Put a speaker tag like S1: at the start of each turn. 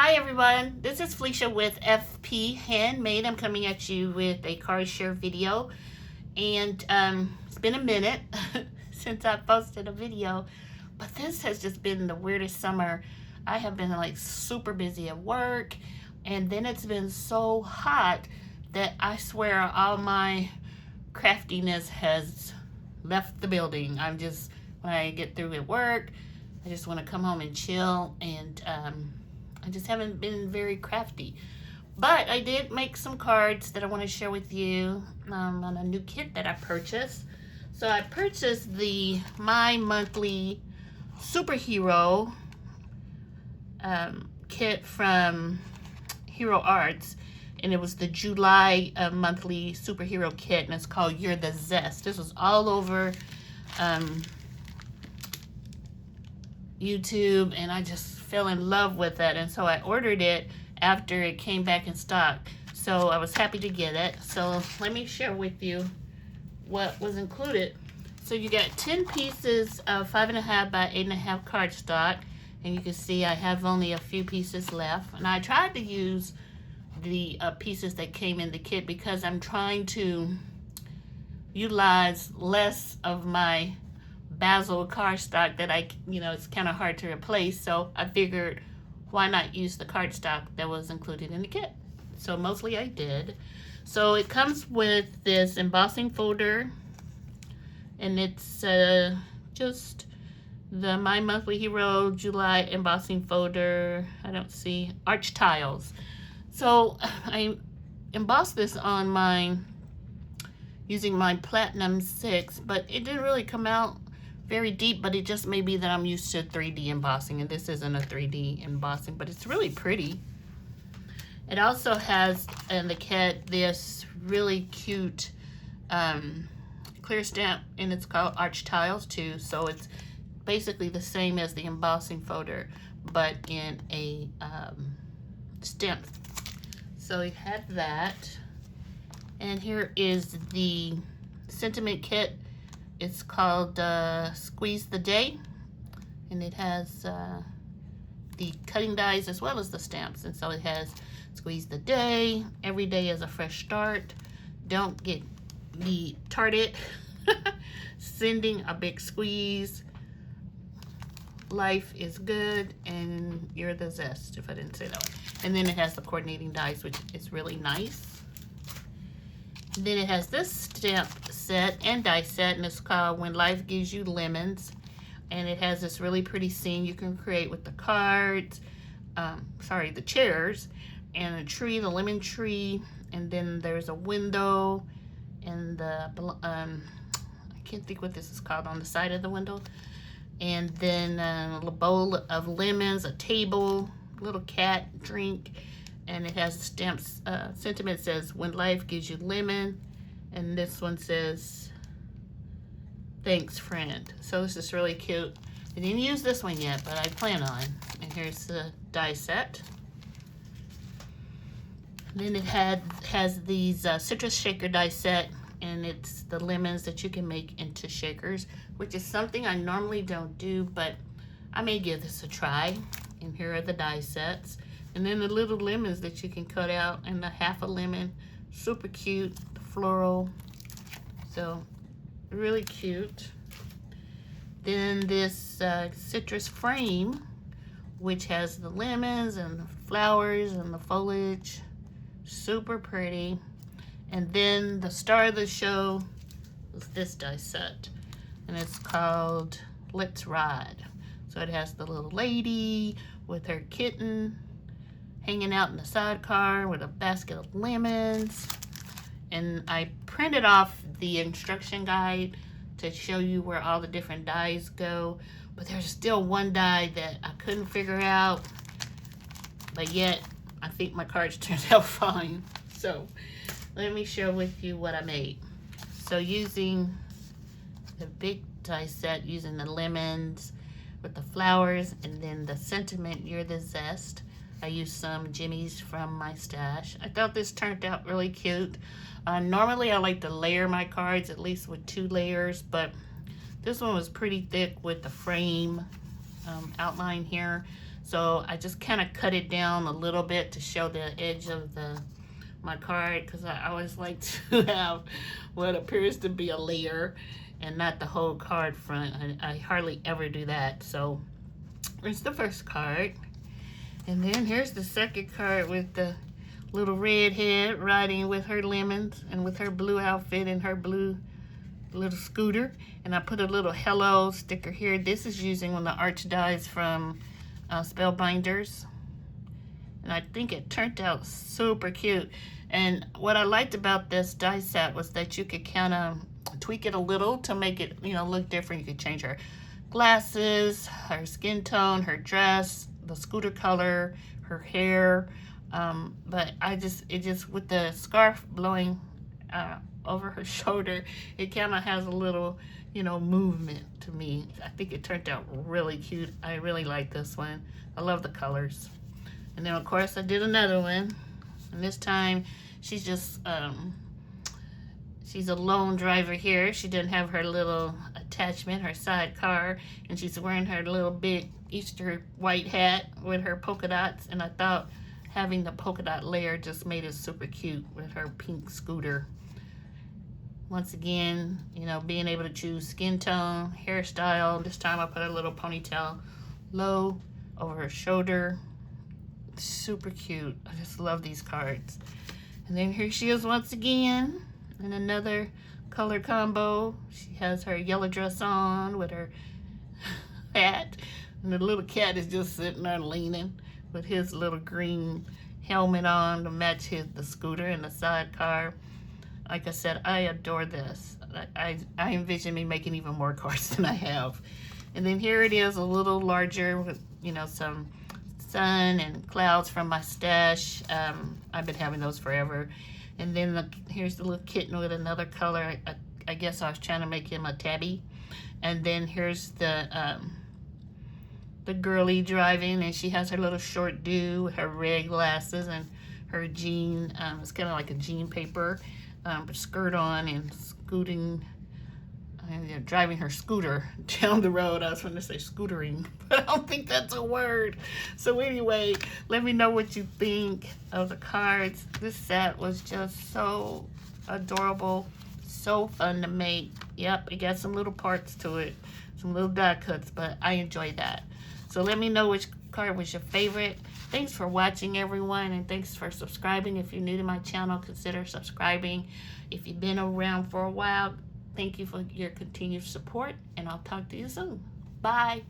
S1: Hi everyone, this is Felicia with FP Handmade. I'm coming at you with a card share video, and it's been a minute since I posted a video, but this has just been the weirdest summer. I have been like super busy at work, and then it's been so hot that I swear all my craftiness has left the building. When I get through at work, I just want to come home and chill, and I just haven't been very crafty. But I did make some cards that I want to share with you on a new kit that I purchased. So I purchased the My Monthly Superhero kit from Hero Arts. And it was the July monthly superhero kit, and it's called You're the Zest. This was all over YouTube, and I just fell in love with it, and so I ordered it after it came back in stock. So I was happy to get it. So let me share with you what was included. So you got 10 pieces of 5.5 by 8.5 cardstock, and you can see I have only a few pieces left. And I tried to use the pieces that came in the kit because I'm trying to utilize less of my basil cardstock that it's kind of hard to replace. So I figured, why not use the cardstock that was included in the kit? So mostly I did. So it comes with this embossing folder, and it's just the My Monthly Hero July embossing folder. I don't see arch tiles. So I embossed this on mine using my Platinum 6, but it didn't really come out very deep, but it just may be that I'm used to 3D embossing, and this isn't a 3D embossing, but it's really pretty. It also has in the kit this really cute clear stamp, and it's called Arch Tiles too. So it's basically the same as the embossing folder, but in a stamp. So we had that, and here is the sentiment kit. It's called Squeeze the Day, and it has the cutting dies as well as the stamps. And so it has Squeeze the Day, every day is a fresh start, don't get me tarted, sending a big squeeze, life is good, and you're the zest, if I didn't say that one. And then it has the coordinating dies, which is really nice. Then it has this stamp set and die set, and it's called When Life Gives You Lemons. And it has this really pretty scene you can create with the cards, the chairs, and a tree, the lemon tree, and then there's a window, and the, I can't think what this is called, on the side of the window. And then a little bowl of lemons, a table, little cat drink. And it has the stamps, sentiment says, when life gives you lemon. And this one says, thanks, friend. So this is really cute. I didn't use this one yet, but I plan on. And here's the die set. And then it has these citrus shaker die set. And it's the lemons that you can make into shakers, which is something I normally don't do, but I may give this a try. And here are the die sets. And then the little lemons that you can cut out, and the half a lemon, super cute, floral, so really cute. Then this citrus frame, which has the lemons and the flowers and the foliage, super pretty. And then the star of the show is this die set, and it's called Let's Ride. So it has the little lady with her kitten hanging out in the sidecar with a basket of lemons. And I printed off the instruction guide to show you where all the different dies go, but there's still one die that I couldn't figure out, but yet I think my cards turned out fine. So let me share with you what I made. So using the big die set, using the lemons with the flowers, and then the sentiment, you're the zest, I used some jimmies from my stash. I thought this turned out really cute. Normally I like to layer my cards, at least with 2 layers, but this one was pretty thick with the frame outline here. So I just kind of cut it down a little bit to show the edge of my card, because I always like to have what appears to be a layer and not the whole card front. I hardly ever do that. So here's the first card. And then here's the second card with the little redhead riding with her lemons and with her blue outfit and her blue little scooter. And I put a little hello sticker here. This is using one of the arch dies from Spellbinders. And I think it turned out super cute. And what I liked about this die set was that you could kind of tweak it a little to make it, you know, look different. You could change her glasses, her skin tone, her dress, the scooter color, her hair. But it just with the scarf blowing over her shoulder, it kind of has a little, you know, movement to me. I think it turned out really cute. I really like this one. I love the colors. And then of course I did another one, and this time she's just she's a lone driver here. She didn't have her little attachment, her sidecar, and she's wearing her little big Easter white hat with her polka dots, and I thought having the polka dot layer just made it super cute with her pink scooter. Once again, you know, being able to choose skin tone, hairstyle. This time I put a little ponytail low over her shoulder. Super cute. I just love these cards. And then here she is once again in another color combo. She has her yellow dress on with her hat, and the little cat is just sitting there leaning with his little green helmet on to match the scooter and the sidecar. Like I said, I adore this. I envision me making even more cards than I have. And then here it is, a little larger with, you know, some sun and clouds from my stash. I've been having those forever. And then here's the little kitten with another color. I guess I was trying to make him a tabby. And then here's the girlie driving, and she has her little short do with her red glasses and her jean. It's kind of like a jean paper skirt on, and scooting and driving her scooter down the road. I was going to say scootering, but I don't think that's a word. So anyway, let me know what you think of the cards. This set was just so adorable, so fun to make. Yep, it got some little parts to it, some little die cuts, but I enjoyed that. So let me know which card was your favorite. Thanks for watching, everyone, and thanks for subscribing. If you're new to my channel, consider subscribing. If you've been around for a while, thank you for your continued support, and I'll talk to you soon. Bye.